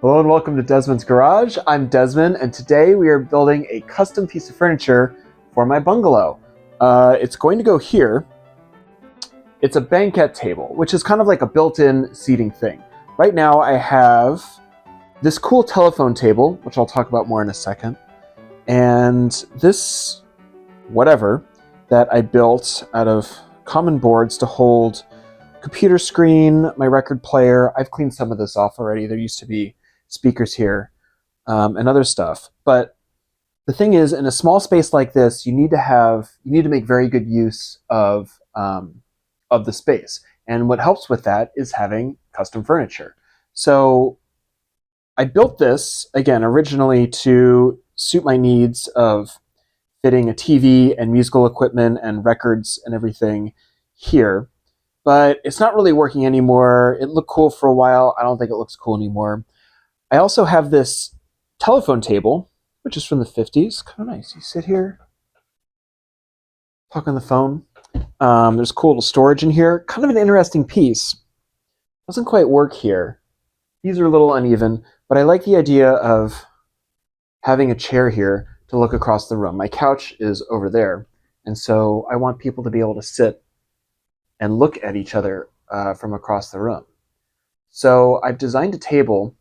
Hello and welcome to Desmond's Garage. I'm Desmond, and today we are building a custom piece of furniture for my bungalow. It's going to go here. It's a banquette table, which is kind of like a built-in seating thing. Right now I have this cool telephone table, which I'll talk about more in a second, and this whatever that I built out of common boards to hold computer screen, my record player. I've cleaned some of this off already. There used to be speakers here and other stuff. But the thing is, in a small space like this, you need to make very good use of the space. And what helps with that is having custom furniture. So I built this again originally to suit my needs of fitting a TV and musical equipment and records and everything here. But it's not really working anymore. It looked cool for a while. I don't think it looks cool anymore. I also have this telephone table, which is from the 50s. Kind of nice. You sit here, talk on the phone. There's cool little storage in here. Kind of an interesting piece. Doesn't quite work here. These are a little uneven, but I like the idea of having a chair here to look across the room. My couch is over there, and so I want people to be able to sit and look at each other from across the room. So I've designed a table.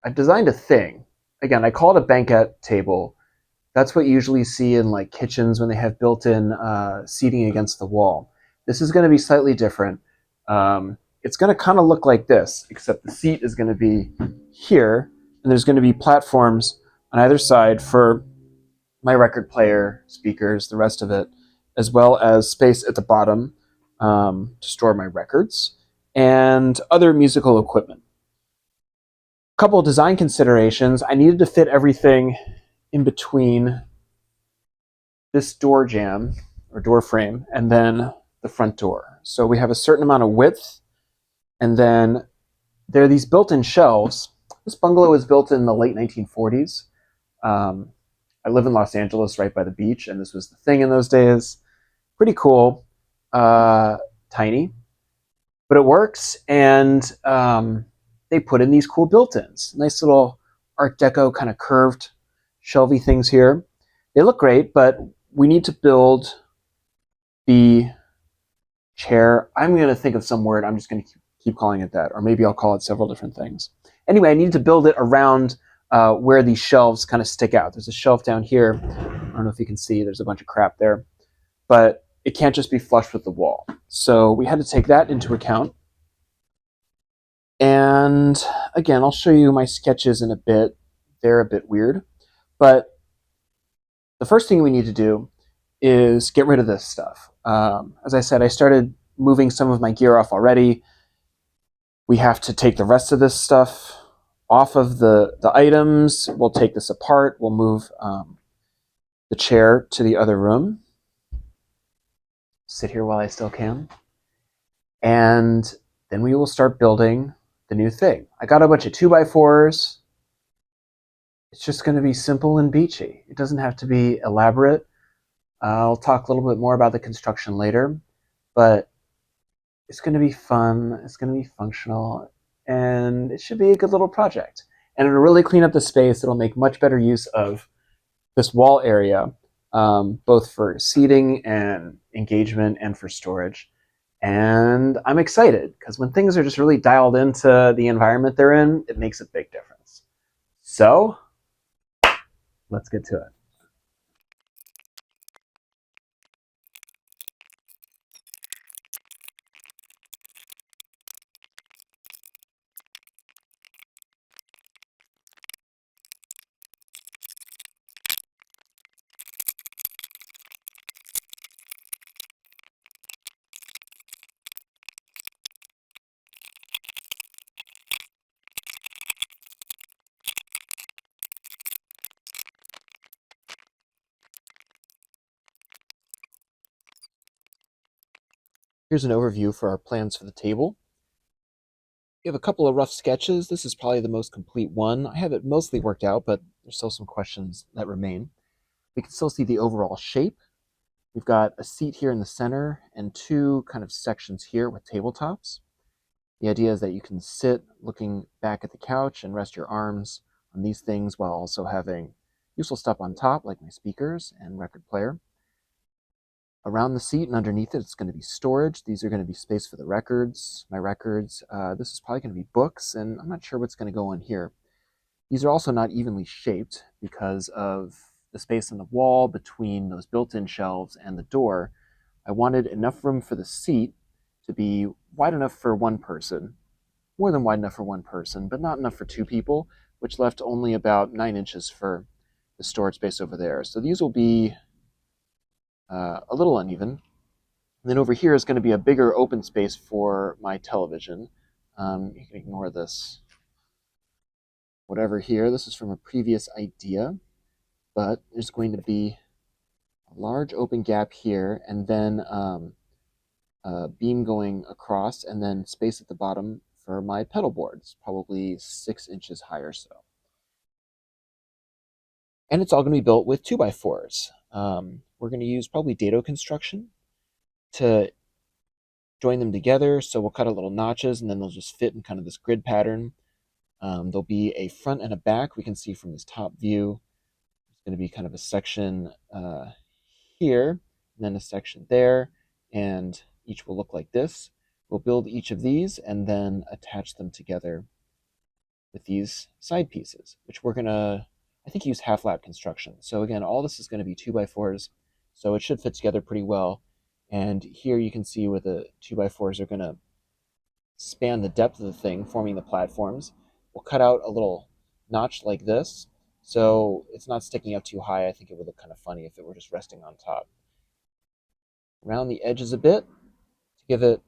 I've designed a thing. Again, I call it a banquette table. That's what you usually see in like kitchens when they have built-in seating against the wall. This is going to be slightly different. It's going to kind of look like this, except the seat is going to be here, and there's going to be platforms on either side for my record player, speakers, the rest of it, as well as space at the bottom to store my records and other musical equipment. A couple of design considerations. I needed to fit everything in between this door jamb or door frame and then the front door. So we have a certain amount of width, and then there are these built-in shelves. This bungalow was built in the late 1940s. I live in Los Angeles right by the beach, and this was the thing in those days. Pretty cool, tiny, but it works. And they put in these cool built-ins, nice little Art Deco kind of curved shelvy things here. They look great, but we need to build the chair. I'm going to think of some word. I'm just going to keep calling it that, or maybe I'll call it several different things. Anyway, I need to build it around where these shelves kind of stick out. There's a shelf down here. I don't know if you can see. There's a bunch of crap there, but it can't just be flush with the wall. So we had to take that into account. And again, I'll show you my sketches in a bit. They're a bit weird, but the first thing we need to do is get rid of this stuff. As I said, I started moving some of my gear off already. We have to take the rest of this stuff off of the items. We'll take this apart. We'll move the chair to the other room. Sit here while I still can. And then we will start building the new thing. I got a bunch of 2x4s. It's just going to be simple and beachy. It doesn't have to be elaborate. I'll talk a little bit more about the construction later, but it's going to be fun, it's going to be functional, and it should be a good little project. And it'll really clean up the space. It'll make much better use of this wall area, both for seating and engagement and for storage. And I'm excited because when things are just really dialed into the environment they're in, it makes a big difference. So let's get to it. Here's an overview for our plans for the table. We have a couple of rough sketches. This is probably the most complete one. I have it mostly worked out, but there's still some questions that remain. We can still see the overall shape. We've got a seat here in the center and two kind of sections here with tabletops. The idea is that you can sit looking back at the couch and rest your arms on these things while also having useful stuff on top, like my speakers and record player. Around the seat and underneath it, it's going to be storage. These are going to be space for the records, my records. This is probably going to be books, and I'm not sure what's going to go on here. These are also not evenly shaped because of the space on the wall between those built-in shelves and the door. I wanted enough room for the seat to be wide enough for one person, more than wide enough for one person, but not enough for two people, which left only about 9 inches for the storage space over there. So these will be a little uneven. And then over here is going to be a bigger open space for my television. You can ignore this whatever here. This is from a previous idea, but there's going to be a large open gap here, and then a beam going across, and then space at the bottom for my pedal boards, probably 6 inches high or so. And it's all going to be built with 2x4s. We're going to use probably dado construction to join them together. So we'll cut out little notches, and then they'll just fit in kind of this grid pattern. There'll be a front and a back. We can see from this top view. There's going to be kind of a section here, and then a section there, and each will look like this. We'll build each of these and then attach them together with these side pieces, which we're going to, I think, use half-lap construction. So again, all this is going to be 2x4s, so it should fit together pretty well. And here you can see where the 2x4s are going to span the depth of the thing, forming the platforms. We'll cut out a little notch like this, so it's not sticking up too high. I think it would look kind of funny if it were just resting on top. Round the edges a bit to give it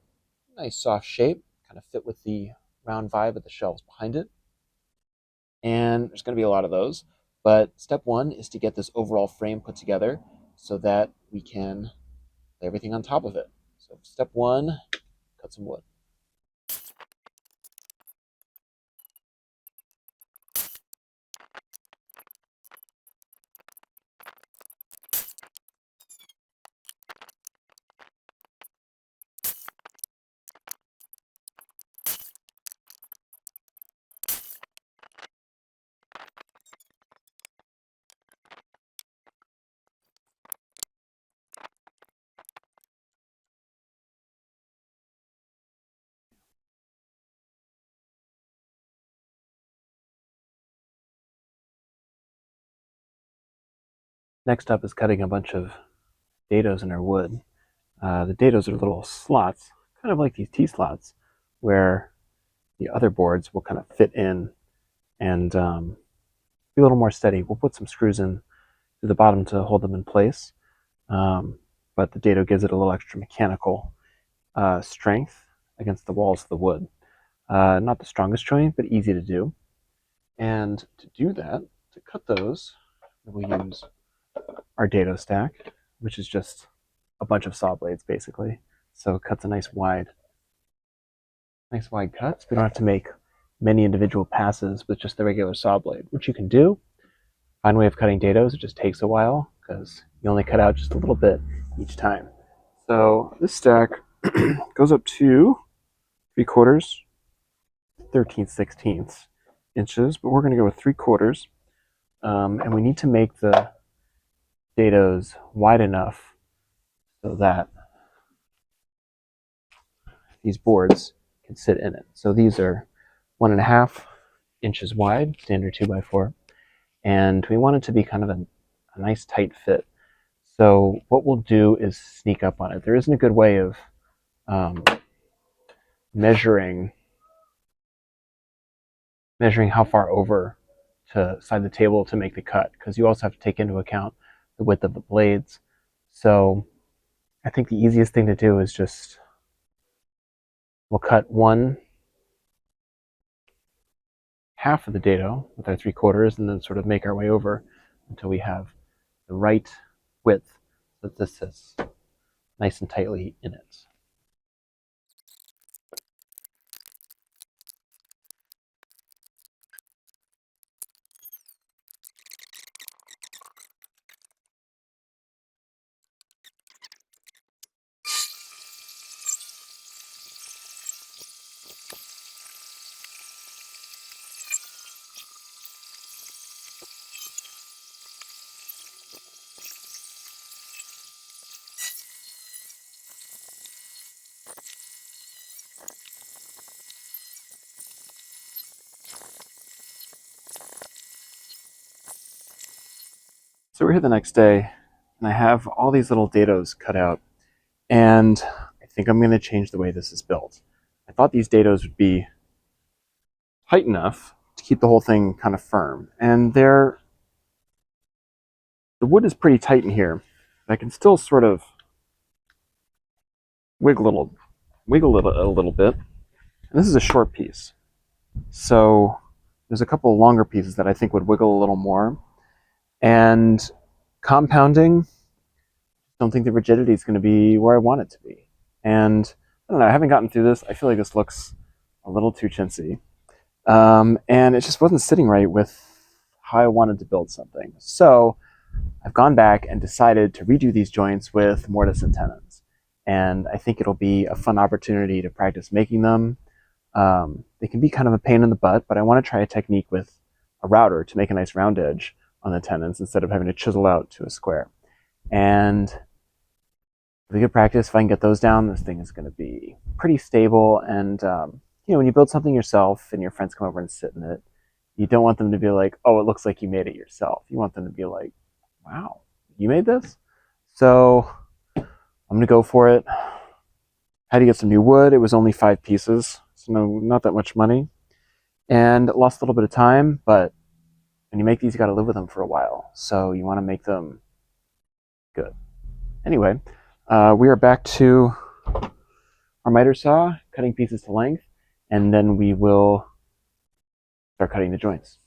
a nice soft shape, kind of fit with the round vibe of the shelves behind it. And there's going to be a lot of those. But step one is to get this overall frame put together so that we can lay everything on top of it. So step one, cut some wood. Next up is cutting a bunch of dados in our wood. The dados are little slots, kind of like these T-slots, where the other boards will kind of fit in and be a little more steady. We'll put some screws in to the bottom to hold them in place, but the dado gives it a little extra mechanical strength against the walls of the wood. Not the strongest joint, but easy to do. And to do that, to cut those, we'll use our dado stack, which is just a bunch of saw blades basically. So it cuts a nice wide cuts. We don't have to make many individual passes with just the regular saw blade, which you can do. Fine way of cutting dados, it just takes a while because you only cut out just a little bit each time. So this stack goes up to 3/4, 13/16 inches, but we're going to go with 3/4. And we need to make the dados wide enough so that these boards can sit in it. So these are 1.5 inches wide, standard 2x4, and we want it to be kind of a nice tight fit. So what we'll do is sneak up on it. There isn't a good way of measuring how far over to side the table to make the cut, because you also have to take into account the width of the blades. So I think the easiest thing to do is just, we'll cut 1/2 of the dado with our 3/4 and then sort of make our way over until we have the right width so that this is nice and tightly in it. So we're here the next day, and I have all these little dados cut out, and I think I'm going to change the way this is built. I thought these dados would be height enough to keep the whole thing kind of firm, and the wood is pretty tight in here. I can still sort of wiggle it a little bit. And this is a short piece, so there's a couple of longer pieces that I think would wiggle a little more. And compounding, don't think the rigidity is going to be where I want it to be. And I don't know, I haven't gotten through this. I feel like this looks a little too chintzy. And it just wasn't sitting right with how I wanted to build something. So I've gone back and decided to redo these joints with mortise and tenons. And I think it'll be a fun opportunity to practice making them. They can be kind of a pain in the butt, but I want to try a technique with a router to make a nice round edge on the tenons instead of having to chisel out to a square. And with good practice, if I can get those down, this thing is going to be pretty stable. And when you build something yourself and your friends come over and sit in it, you don't want them to be like, oh, it looks like you made it yourself. You want them to be like, wow, you made this? So I'm going to go for it. Had to get some new wood. It was only 5 pieces, so not that much money. And lost a little bit of time, but when you make these, you got to live with them for a while. So you want to make them good. Anyway, we are back to our miter saw, cutting pieces to length, and then we will start cutting the joints.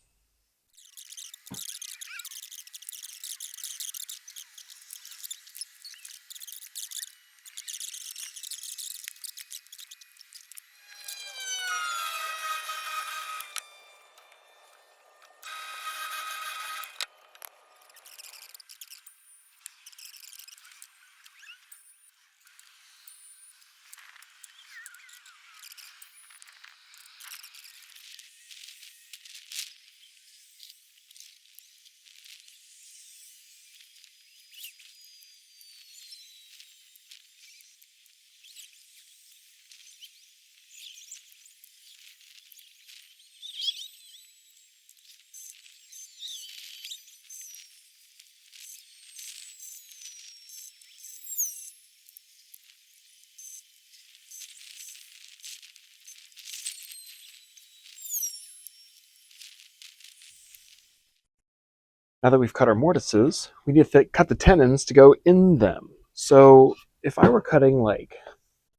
Now that we've cut our mortises, we need to cut the tenons to go in them. So if I were cutting like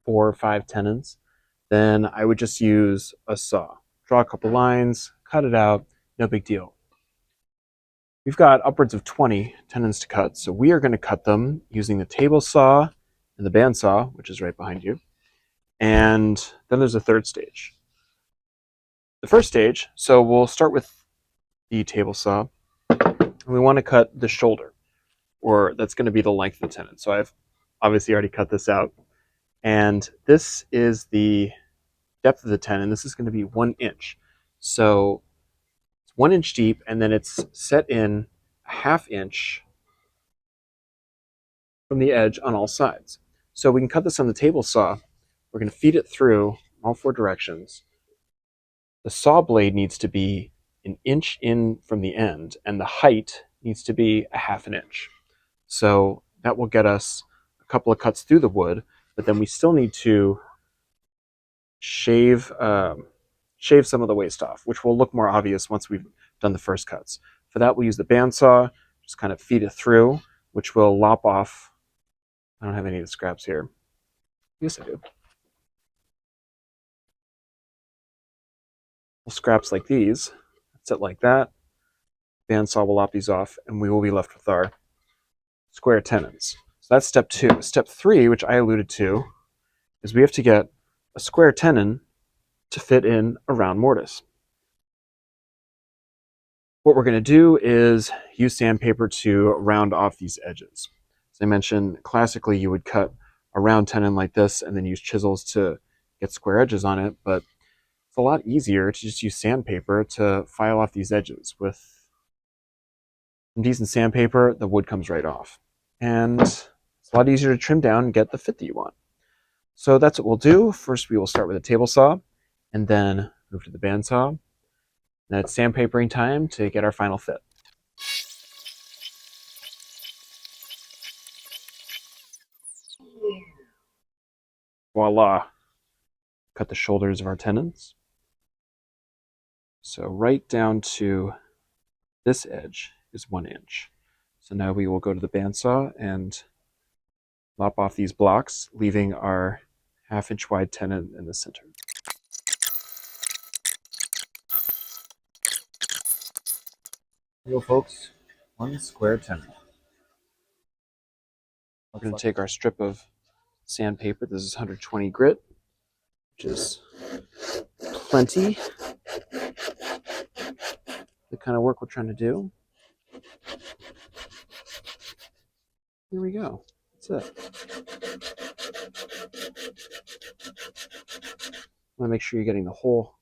4 or 5 tenons, then I would just use a saw. Draw a couple lines, cut it out, no big deal. We've got upwards of 20 tenons to cut, so we are going to cut them using the table saw and the bandsaw, which is right behind you. And then there's a third stage. The first stage, so we'll start with the table saw. We want to cut the shoulder, or that's going to be the length of the tenon. So I've obviously already cut this out. And this is the depth of the tenon. This is going to be 1 inch. So it's 1 inch deep, and then it's set in a 1/2 inch from the edge on all sides. So we can cut this on the table saw. We're going to feed it through all 4 directions. The saw blade needs to be 1 inch in from the end, and the height needs to be a 1/2 inch. So that will get us a couple of cuts through the wood, but then we still need to shave some of the waste off, which will look more obvious once we've done the first cuts. For that, we'll use the bandsaw, just kind of feed it through, which will lop off. I don't have any of the scraps here. Yes, I do. Scraps like these, sit like that. Bandsaw will lop these off, and we will be left with our square tenons. So that's step 2. Step 3, which I alluded to, is we have to get a square tenon to fit in a round mortise. What we're going to do is use sandpaper to round off these edges. As I mentioned, classically you would cut a round tenon like this and then use chisels to get square edges on it, but it's a lot easier to just use sandpaper to file off these edges. With some decent sandpaper, the wood comes right off. And it's a lot easier to trim down and get the fit that you want. So that's what we'll do. First, we will start with a table saw and then move to the bandsaw. Then it's sandpapering time to get our final fit. voila, cut the shoulders of our tenons. So right down to this edge is 1 inch. So now we will go to the bandsaw and lop off these blocks, leaving our 1/2 inch wide tenon in the center. Here you go, folks. 1 square tenon. We're going to take our strip of sandpaper. This is 120 grit, which is plenty. The kind of work we're trying to do. Here we go. That's it. I want to make sure you're getting the whole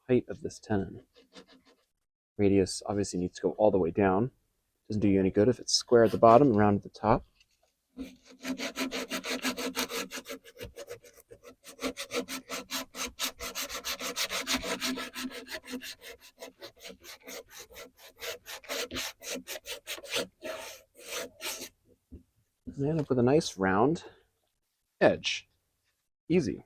height of this tenon. Radius obviously needs to go all the way down. Doesn't do you any good if it's square at the bottom and round at the top. And end up with a nice round edge. Easy.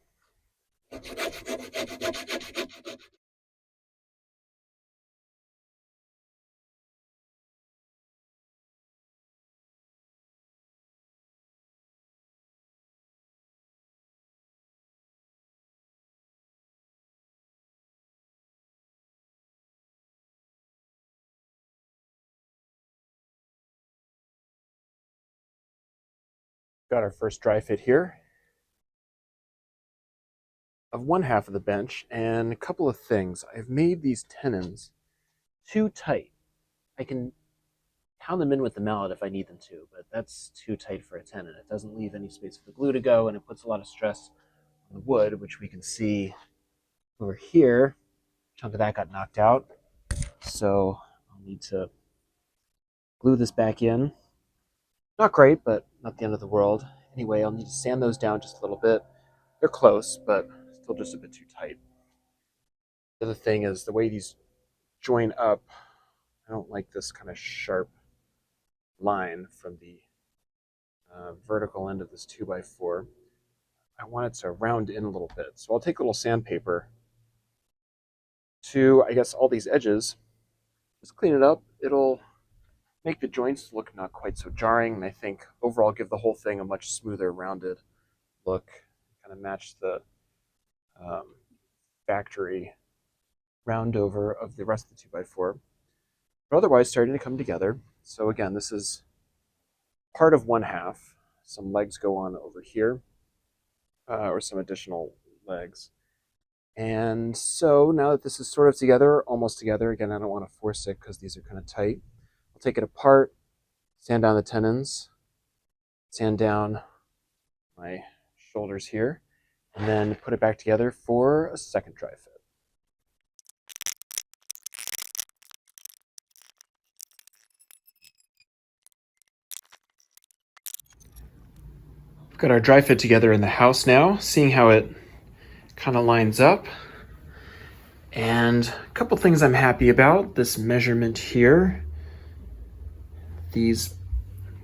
Got our first dry fit here of 1/2 of the bench, and a couple of things. I've made these tenons too tight. I can pound them in with the mallet if I need them to, but that's too tight for a tenon. It doesn't leave any space for the glue to go, and it puts a lot of stress on the wood, which we can see over here. A chunk of that got knocked out, so I'll need to glue this back in. Not great, but not the end of the world. Anyway, I'll need to sand those down just a little bit. They're close, but still just a bit too tight. The other thing is the way these join up. I don't like this kind of sharp line from the vertical end of this 2x4. I want it to round in a little bit. So I'll take a little sandpaper to, I guess, all these edges. Just clean it up. It'll make the joints look not quite so jarring, and I think overall give the whole thing a much smoother, rounded look. Kind of match the factory round over of the rest of the 2x4. But otherwise starting to come together. So again, this is part of 1/2. Some legs go on over here, or some additional legs. And so now that this is sort of together, almost together, again, I don't want to force it because these are kind of tight. I'll take it apart, sand down the tenons, sand down my shoulders here, and then put it back together for a second dry fit. We've got our dry fit together in the house now, seeing how it kind of lines up. And a couple things I'm happy about. This measurement here. These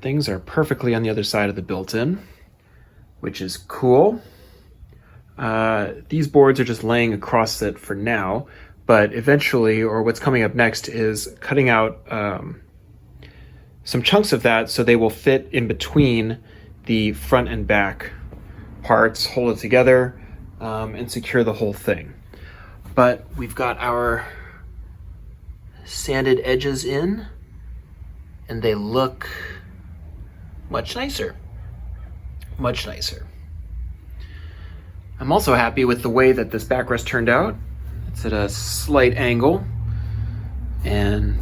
things are perfectly on the other side of the built-in, which is cool. These boards are just laying across it for now, but eventually, or what's coming up next, is cutting out some chunks of that so they will fit in between the front and back parts, hold it together, and secure the whole thing. But we've got our sanded edges in, and they look much nicer. Much nicer. I'm also happy with the way that this backrest turned out. It's at a slight angle, and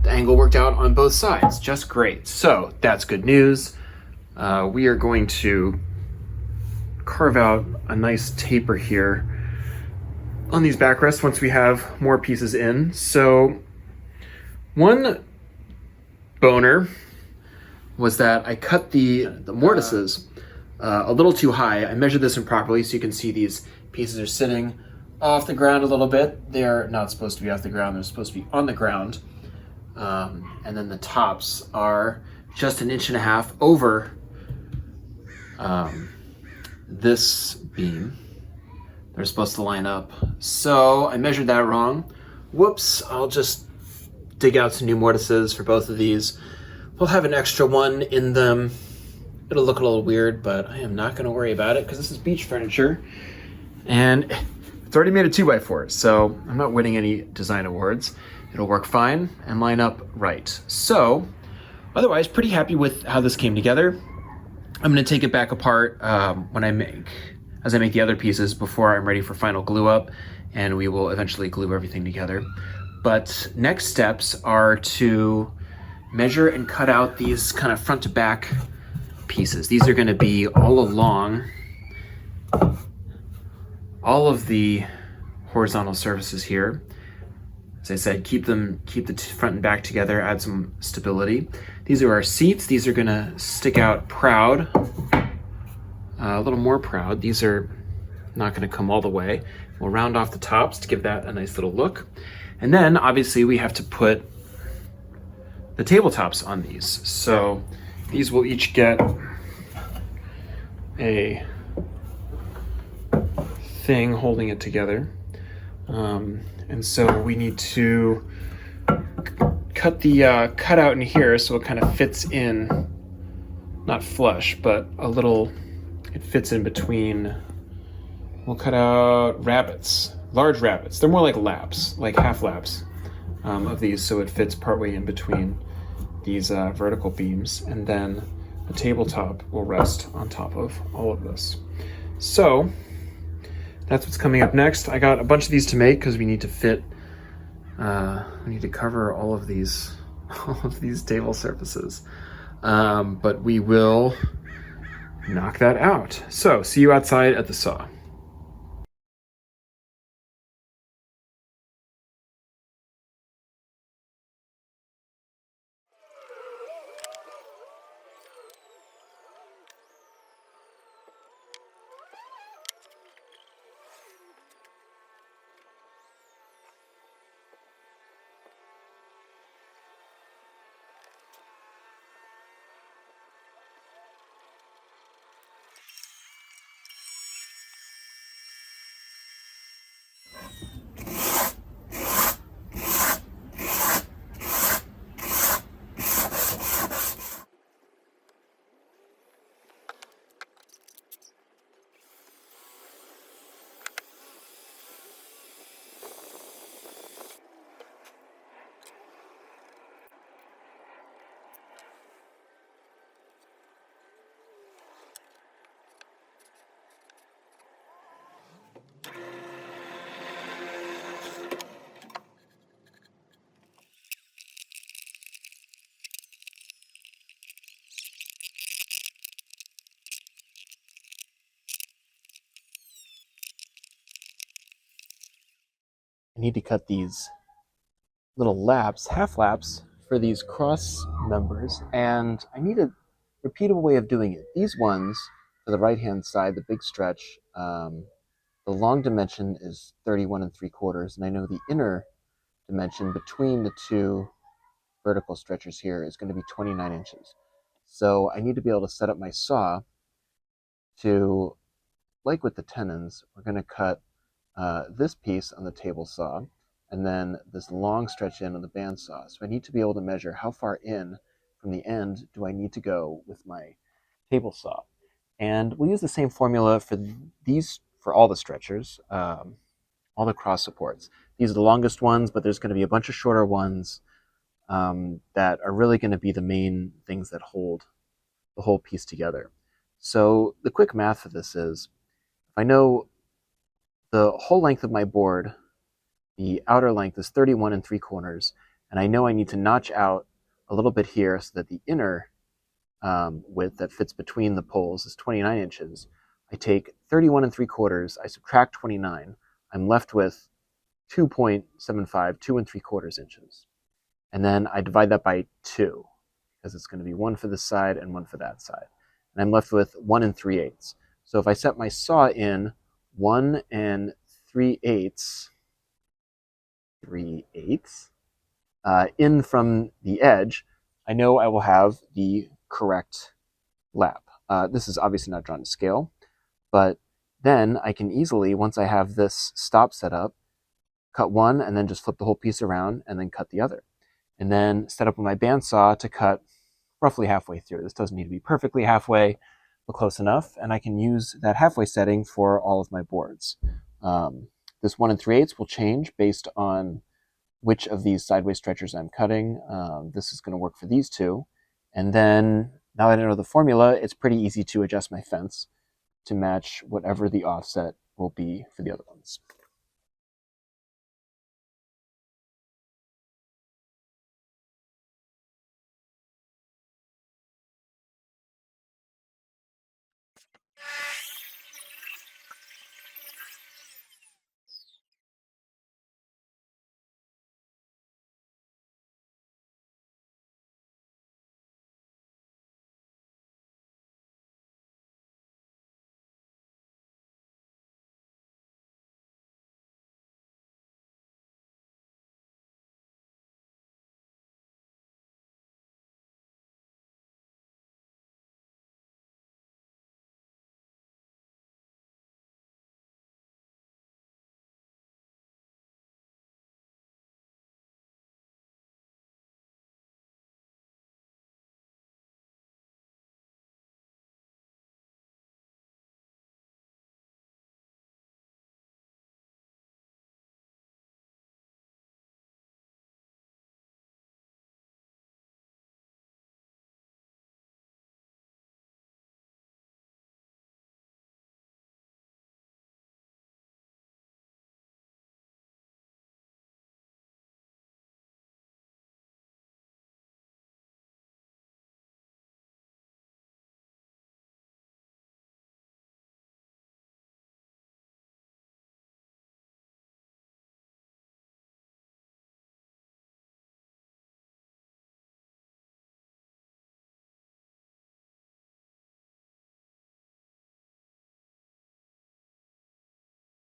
the angle worked out on both sides just great. So that's good news. We are going to carve out a nice taper here on these backrests once we have more pieces in. So one boner was that I cut the mortises a little too high. I measured this improperly, so you can see these pieces are sitting off the ground a little bit. They're not supposed to be off the ground, they're supposed to be on the ground. And then the tops are just 1.5 inches over this beam. They're supposed to line up. So I measured that wrong. Whoops, I'll just dig out some new mortises for both of these. We'll have an extra one in them. It'll look a little weird, but I am not gonna worry about it because this is beach furniture. And it's already made a 2x4, so I'm not winning any design awards. It'll work fine and line up right. So, otherwise, pretty happy with how this came together. I'm gonna take it back apart as I make the other pieces before I'm ready for final glue up, and we will eventually glue everything together. But next steps are to measure and cut out these kind of front to back pieces. These are gonna be all along all of the horizontal surfaces here. As I said, keep the front and back together, add some stability. These are our seats. These are gonna stick out proud, a little more proud. These are not gonna come all the way. We'll round off the tops to give that a nice little look. And then obviously we have to put the tabletops on these. So these will each get a thing holding it together. And so we need to cut the cutout in here so it kind of fits in, not flush, but a little, it fits in between. We'll cut out rabbets, large rabbets. They're more like laps, like half laps of these, so it fits partway in between these vertical beams. And then the tabletop will rest on top of all of this. So that's what's coming up next. I got a bunch of these to make because we need to fit, we need to cover all of these table surfaces. But we will knock that out. So see you outside at the saw. I need to cut these little laps, half laps, for these cross members, and I need a repeatable way of doing it. These ones, for the right-hand side, the big stretch, the long dimension is 31 3/4, and I know the inner dimension between the two vertical stretchers here is going to be 29 inches. So I need to be able to set up my saw to, like with the tenons, we're going to cut this piece on the table saw, and then this long stretch in on the bandsaw. So I need to be able to measure how far in from the end do I need to go with my table saw. And we'll use the same formula for these, for all the stretchers, all the cross supports. These are the longest ones, but there's going to be a bunch of shorter ones that are really going to be the main things that hold the whole piece together. So the quick math for this is, if I know the whole length of my board, the outer length is 31 3/4, and I know I need to notch out a little bit here so that the inner width that fits between the poles is 29 inches. I take 31 3/4, I subtract 29, I'm left with 2.75, 2 3/4 inches. And then I divide that by 2, because it's going to be one for this side and one for that side. And I'm left with 1 3/8. So if I set my saw in 1 3/8 in from the edge, I know I will have the correct lap. This is obviously not drawn to scale, But then I can easily, once I have this stop set up, cut one and then just flip the whole piece around and then cut the other. And then set up with my bandsaw to cut roughly halfway through. This doesn't need to be perfectly halfway, but close enough. And I can use that halfway setting for all of my boards. This 1 3/8 will change based on which of these sideways stretchers I'm cutting. This is going to work for these two. And then now that I know the formula, it's pretty easy to adjust my fence to match whatever the offset will be for the other ones.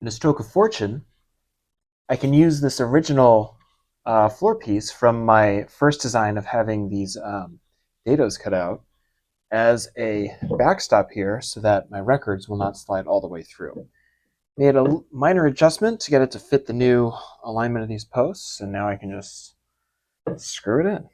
In a stroke of fortune, I can use this original floor piece from my first design of having these dados cut out as a backstop here so that my records will not slide all the way through. Made a minor adjustment to get it to fit the new alignment of these posts, and now I can just screw it in.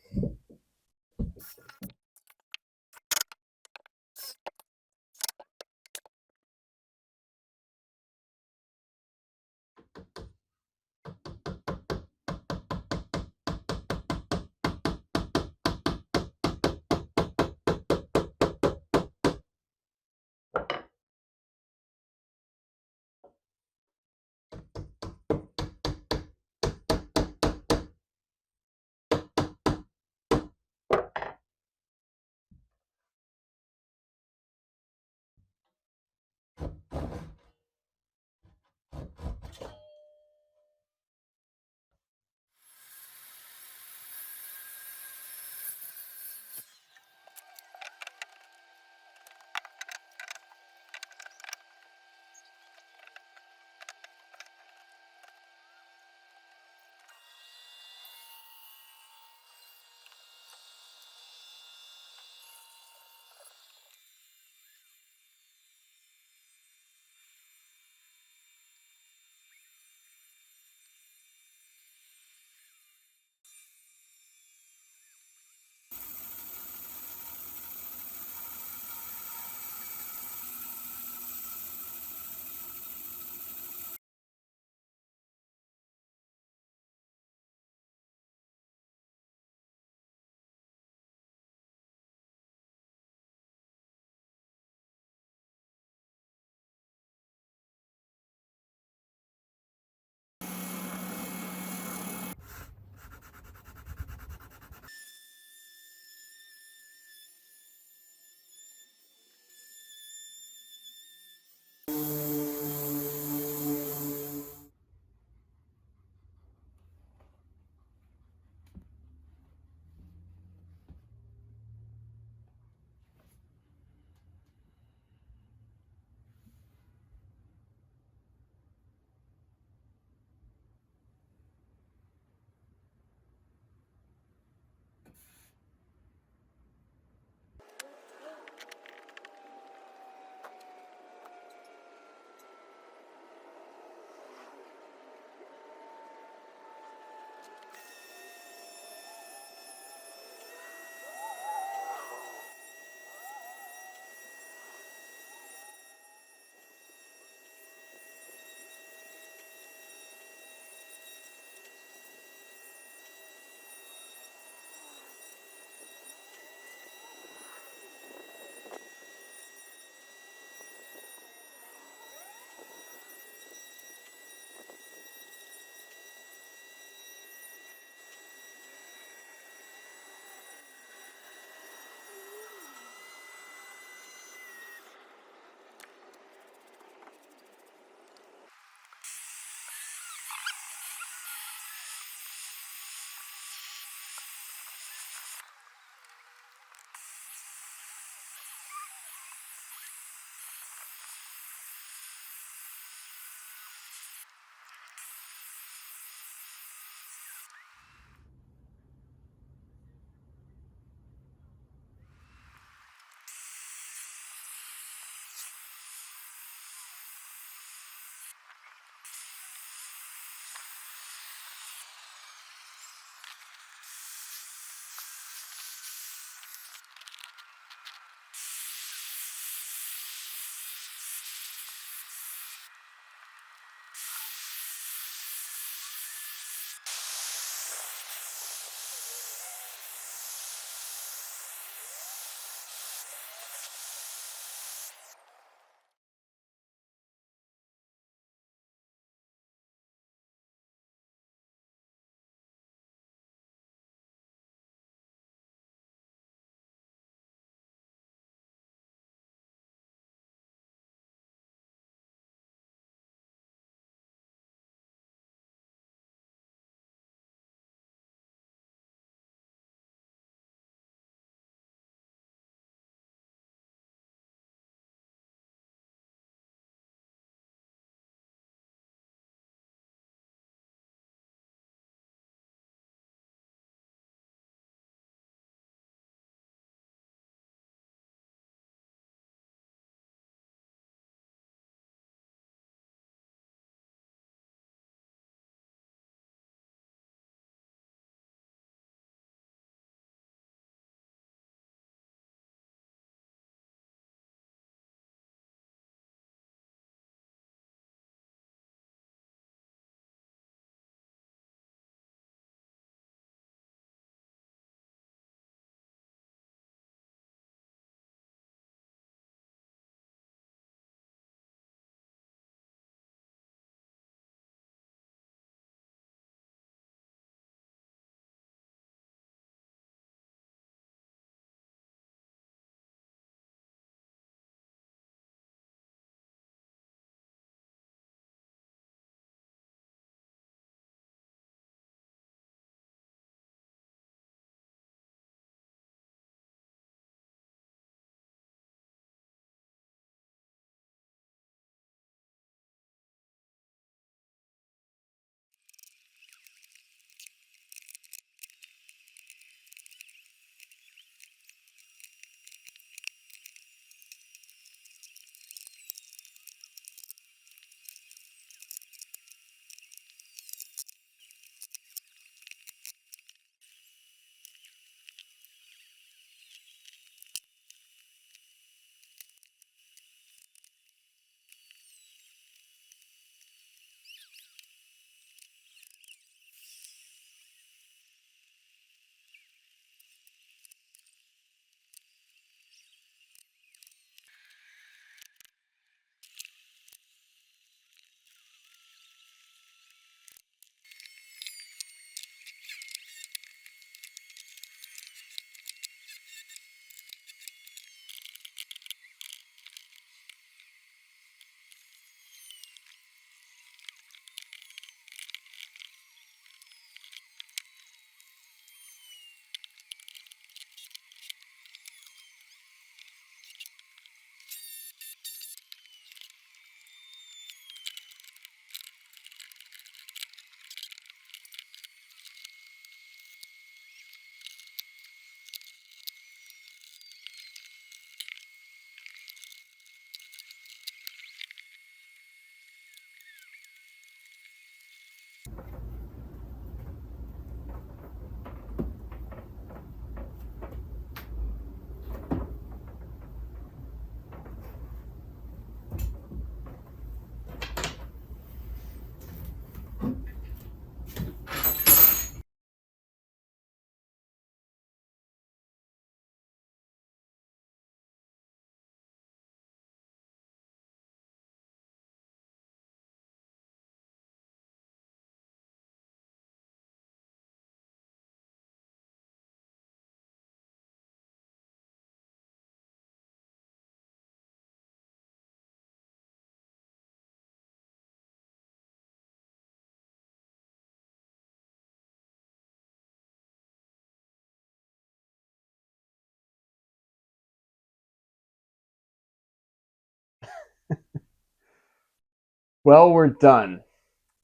Well, we're done.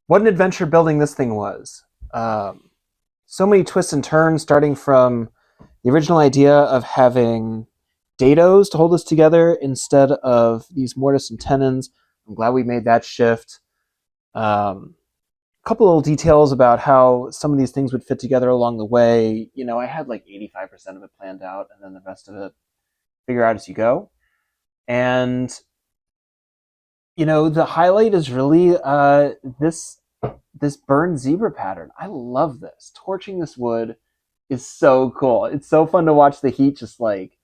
What an adventure building this thing was. So many twists and turns, starting from the original idea of having dados to hold us together instead of these mortise and tenons. I'm glad we made that shift. A couple little details about how some of these things would fit together along the way. You know, I had like 85% of it planned out, and then the rest of it figure out as you go. And you know, the highlight is really this burned zebra pattern. I love this. Torching this wood is so cool. It's so fun to watch the heat just like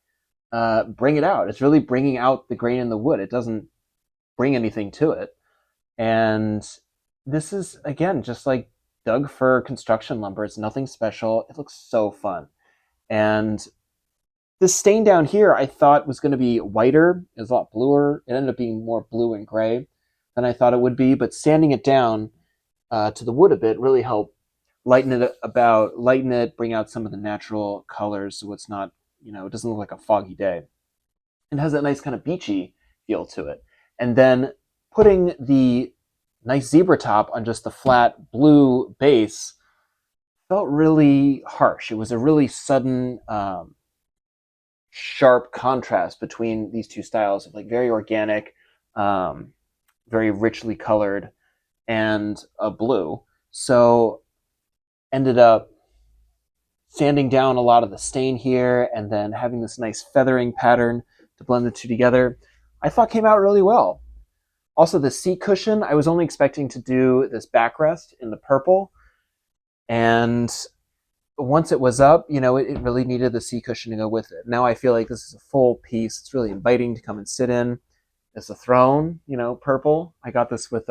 bring it out. It's really bringing out the grain in the wood. It doesn't bring anything to it. And this is, again, just like dug fir construction lumber. It's nothing special. It looks so fun. And this stain down here I thought was going to be whiter. It was a lot bluer. It ended up being more blue and gray than I thought it would be. But sanding it down to the wood a bit really helped lighten it, bring out some of the natural colors so it's not, you know, it doesn't look like a foggy day. It has that nice kind of beachy feel to it. And then putting the nice zebra top on just the flat blue base felt really harsh. It was a really sudden, sharp contrast between these two styles of like very organic, very richly colored, and a blue. So ended up sanding down a lot of the stain here and then having this nice feathering pattern to blend the two together. I thought came out really well. Also, the seat cushion, I was only expecting to do this backrest in the purple. And once it was up, you know, it really needed the seat cushion to go with it. Now I feel like this is a full piece. It's really inviting to come and sit in. It's a throne, you know, purple. I got this with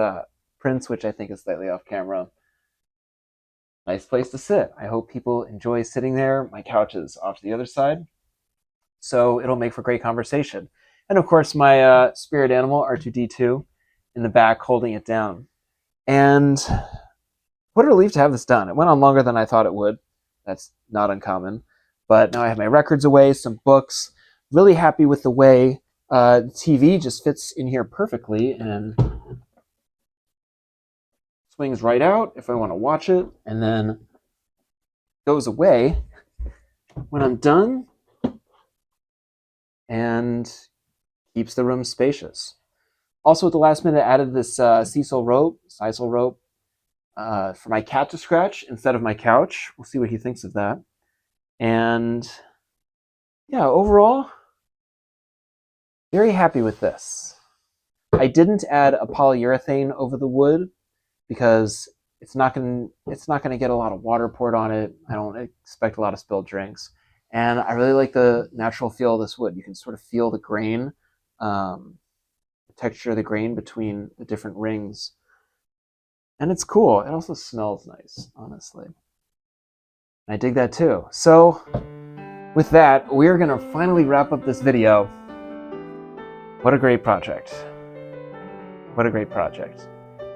Prince, which I think is slightly off camera. Nice place to sit. I hope people enjoy sitting there. My couch is off to the other side, so it'll make for great conversation. And of course, my spirit animal, R2D2, in the back holding it down. And what a relief to have this done. It went on longer than I thought it would. That's not uncommon. But now I have my records away, some books. Really happy with the way the TV just fits in here perfectly and swings right out if I want to watch it, and then goes away when I'm done and keeps the room spacious. Also, at the last minute, I added this sisal rope for my cat to scratch instead of my couch. We'll see what he thinks of that. And yeah, overall, very happy with this. I didn't add a polyurethane over the wood because it's not going to get a lot of water poured on it. I don't expect a lot of spilled drinks. And I really like the natural feel of this wood. You can sort of feel the grain, the texture of the grain between the different rings. And it's cool. It also smells nice, honestly. I dig that too. So with that, we're going to finally wrap up this video. What a great project. What a great project.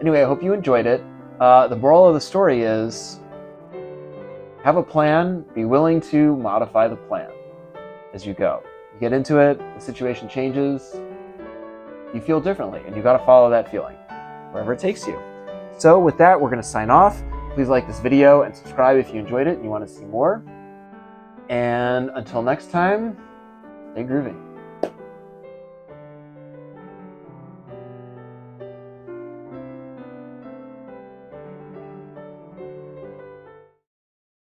Anyway, I hope you enjoyed it. The moral of the story is have a plan, be willing to modify the plan as you go. You get into it, the situation changes, you feel differently, and you got to follow that feeling wherever it takes you. So with that, we're going to sign off. Please like this video and subscribe if you enjoyed it and you want to see more. And until next time, stay groovy.